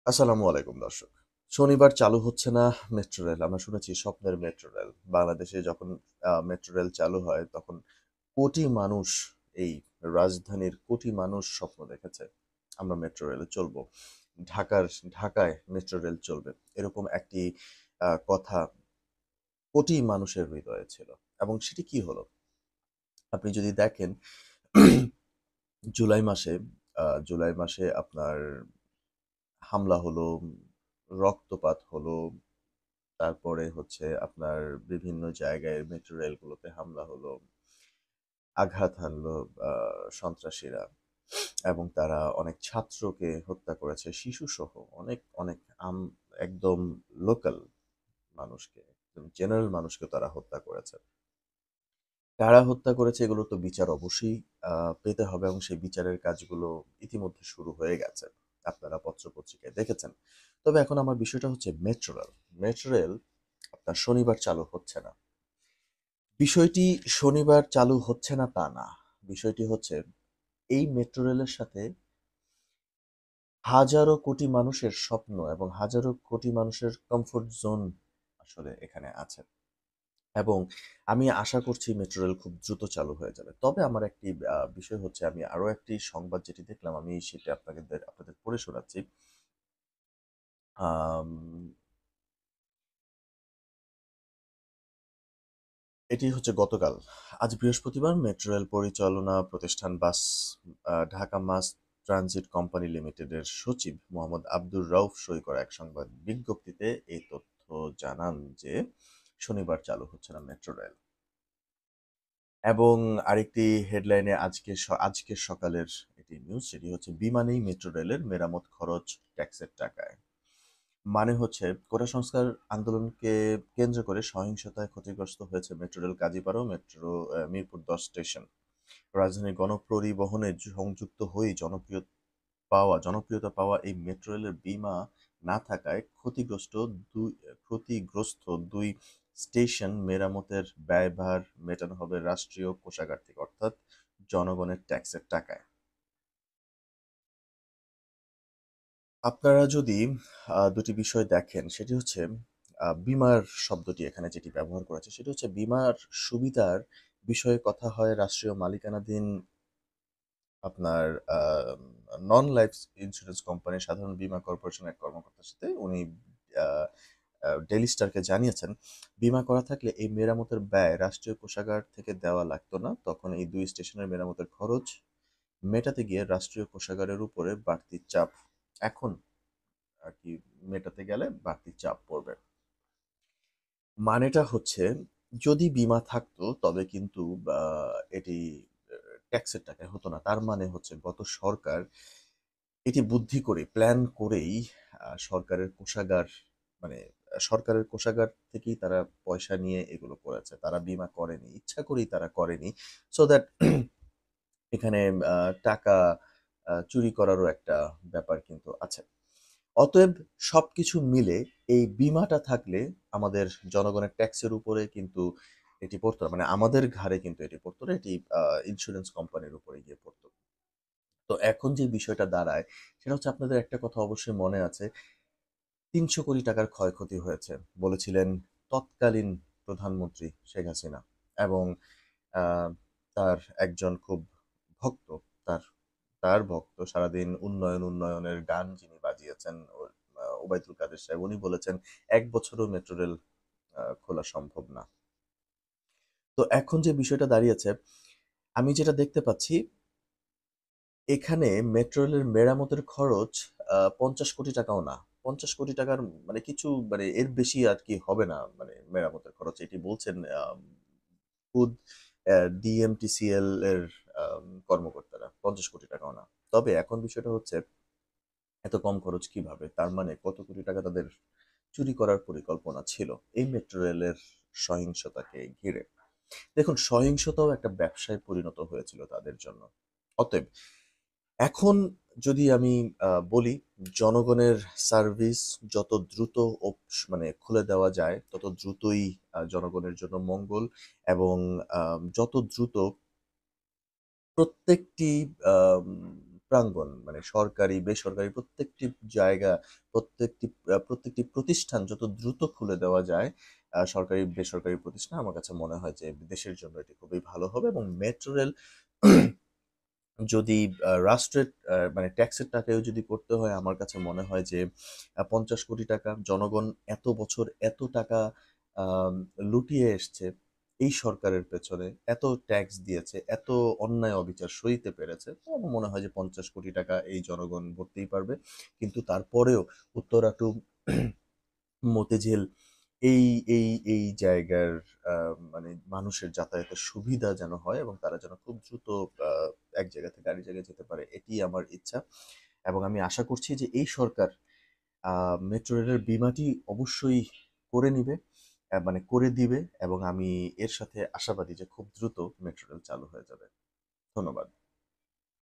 আসসালামু আলাইকুম দর্শক। শনিবার চালু হচ্ছে না মেট্রো রেল। আমরা শুনেছি স্বপ্নের মেট্রো রেল। বাংলাদেশে যখন মেট্রো রেল চালু হয় তখন কোটি মানুষ এই রাজধানীর কোটি মানুষ স্বপ্ন দেখেছে। আমরা মেট্রো রেলে চলবো। ঢাকার ঢাকায় মেট্রো রেল চলবে। এরকম একটি কথা কোটি মানুষের হৃদয়ে ছিল। এবং সেটি কি হলো? আপনি যদি দেখেন জুলাই মাসে জুলাই মাসে আপনার হামলা হলো, রক্তপাত হলো, তারপরে হচ্ছে আপনার বিভিন্ন জায়গায় মেট্রো রেলগুলোতে হামলা হলো, আঘাত হানলো সন্ত্রাসীরা এবং তারা অনেক ছাত্রকে হত্যা করেছে, শিশুসহ অনেক অনেক আম একদম লোকাল মানুষকে, একদম জেনারেল মানুষকে তারা হত্যা করেছে। কারা হত্যা করেছে এগুলোর তো বিচার অবশ্যই পেতে হবে এবং সেই বিচারের কাজগুলো ইতিমধ্যে শুরু হয়ে গেছে। আপনারা পত্র-পত্রিকায় দেখেছেন। তবে এখন আমার বিষয়টা হচ্ছে মেট্রো রেল। মেট্রো রেল আপনার শনিবার চালু হচ্ছে না। বিষয়টি শনিবার চালু হচ্ছে না তা না। বিষয়টি হচ্ছে এই মেট্রো রেলের সাথে হাজারো কোটি মানুষের স্বপ্ন এবং হাজারো কোটি মানুষের কমফোর্ট জোন আসলে এখানে আছে। এবং আমি আশা করছি মেট্রো রেল খুব দ্রুত চালু হয়ে যাবে। তবে আমার একটি বিষয় হচ্ছে আমি আরো একটি সংবাদ যেটি দেখলাম আমি সেটা আপনাদের পড়ে শোনাচ্ছি। আম এটি হচ্ছে গতকাল। আজ বৃহস্পতিবার মেট্রো রেল পরিচালনা প্রতিষ্ঠান ঢাকা মাস ট্রানজিট কোম্পানি লিমিটেডের সচিব মোহাম্মদ আব্দুর রউফ সই করা এক সংবাদ বিজ্ঞপ্তিতে এই তথ্য জানান যে শনিবার চালু হচ্ছে না মেট্রো রেল। এবং আরেকটি হেডলাইনে আজকের সকালের এটি নিউজ সেটি হচ্ছে বিমানেই মেট্রো রেলের মেরামত খরচ ট্যাক্সের টাকায়। মানে হচ্ছে কোটা সংস্কার আন্দোলনকে কেন্দ্র করে সহিংসতায় ক্ষতিগ্রস্ত হয়েছে মেট্রো রেল কাজীপাড়া ও মিরপুর ১০ স্টেশন। রাজধানীর গণপরিবহনে সংযুক্ত হয়েই জনপ্রিয়তা পাওয়া এই মেট্রো রেলের বীমা না থাকায় ক্ষতিগ্রস্ত দুই স্টেশন মেরামতের ব্যয়ভার মেটানো হবে রাষ্ট্রীয় কোষাগার থেকে, অর্থাৎ জনগণের ট্যাক্সের টাকায়। আপনারা যদি দুটি বিষয় দেখেন সেটি হচ্ছে বীমার শব্দটি এখানে যেটি ব্যবহার করেছে সেটি হচ্ছে বীমার সুবিধার বিষয়ে কথা হয় রাষ্ট্রীয় মালিকানাধীন আপনার নন লাইফ ইন্স্যুরেন্স কোম্পানির সাধারণ বীমা কর্পোরেশনের এক কর্মকর্তার সাথে উনি আহ, ডেইলি স্টারকে জানিয়েছেন বীমা করা থাকলে এই মেরামতের ব্যয় রাষ্ট্রীয় কোষাগার থেকে দেওয়া লাগতো না, তখন এই দুই স্টেশনের মেরামতের খরচ মেটাতে গিয়ে রাষ্ট্রীয় কোষাগারের উপরে বাড়তি চাপ এখন আর কি মেটাতে গেলে বাড়তি চাপ পড়বে। মানেটা হচ্ছে যদি বীমা থাকতো তবে কিন্তু এটি ট্যাক্সের টাকায় হতো না। তার মানে হচ্ছে গত সরকার এটি বুদ্ধি করে প্ল্যান করেই সরকারের কোষাগার মানে সরকারের কোষাগার থেকেই তারা পয়সা নিয়ে এগুলো করেছে। তারা বীমা করেনি। ইচ্ছা করেই তারা করেনি। সো দ্যাট এখানে টাকা চুরি করারও একটা ব্যাপার কিন্তু আছে। অতএব সবকিছু মিলে এই বীমাটা থাকলে আমাদের জনগণের ট্যাক্সের উপরে কিন্তু এটি পড়তো না। মানে আমাদের ঘাড়ে কিন্তু এটি পড়তো না। এটি ইন্স্যুরেন্স কোম্পানির উপরে গিয়ে পড়তো। তো এখন যে বিষয়টা দাঁড়ায় সেটা হচ্ছে আপনাদের একটা কথা অবশ্যই মনে আছে। ৩০০ কোটি টাকার ক্ষয়ক্ষতি হয়েছে বলেছিলেন তৎকালীন প্রধানমন্ত্রী শেখ হাসিনা এবং আ তার একজন খুব ভক্ত, তার তার ভক্ত সারাদিন উন্নয়নের গান যিনি বাজিয়েছেন ওবায়দুল কাদের সাহেব উনি বলেছেন ১ বছরও মেট্রো রেল খোলা সম্ভব না। তো এখন যে বিষয়টা দাঁড়িয়েছে, আমি যেটা দেখতে পাচ্ছি এখানে মেট্রো রেলের মেরামতের খরচ ৫০ কোটি টাকাও না। ৫০ কোটি টাকার মানে কিছু মানে এর বেশি আর কি হবে না মানে মেরামতের খরচ। এটি বলছেন খুদ ডিএমটিসিএল এর কর্মকর্তারা। ৫০ কোটি টাকাও না। তবে এখন বিষয়টা হচ্ছে এত কম খরচ কিভাবে? তার মানে কত কোটি টাকা তাদের চুরি করার পরিকল্পনা ছিল এই মেট্রো রেলের সহিংসতাকে ঘিরে। দেখুন সহিংসতাও একটা ব্যবসায় পরিণত হয়েছিল তাদের জন্য। অতএব এখন যদি আমি বলি জনগণের সার্ভিস যত দ্রুত মানে খুলে দেওয়া যায় তত দ্রুতই জনগণের জন্য মঙ্গল এবং যত দ্রুত প্রত্যেকটি আম প্রাঙ্গণ মানে সরকারি, বেসরকারি প্রত্যেকটি জায়গা, প্রত্যেকটি প্রতিষ্ঠান যত দ্রুত খুলে দেওয়া যায়, সরকারি, বেসরকারি প্রতিষ্ঠান, আমার কাছে মনে হয় যে দেশের জন্য এটি খুবই ভালো হবে। এবং মেট্রো রেল যদি রাষ্ট্রের মানে ট্যাক্সের টাকায়ও যদি করতে হয়, আমার কাছে মনে হয় যে ৫০ কোটি টাকা জনগণ এত বছর এত টাকা আম লুটিয়ে এসছে এই সরকারের পেছনে, এত ট্যাক্স দিয়েছে, এত অন্যায় অবিচার সইতে পেরেছে। তো আমার মনে হয় যে ৫০ কোটি টাকা এই জনগণ ভরতেই পারবে। কিন্তু তারপরেও উত্তরাটু, মতিঝিল এই এই জায়গার আ মানে মানুষের যাতায়াতের সুবিধা যেন হয় এবং তারা যেন খুব দ্রুত আ এক জায়গা থেকে আরেক জায়গায় যেতে পারে। এটিই আমার ইচ্ছা। এবং আমি আশা করছি যে এই সরকার আ মেট্রো রেলের বীমাটি অবশ্যই করে নিবে, মানে করে দিবে এবং আমি এর সাথে আশাবাদী যে খুব দ্রুত মেট্রো রেল চালু হয়ে যাবে। ধন্যবাদ।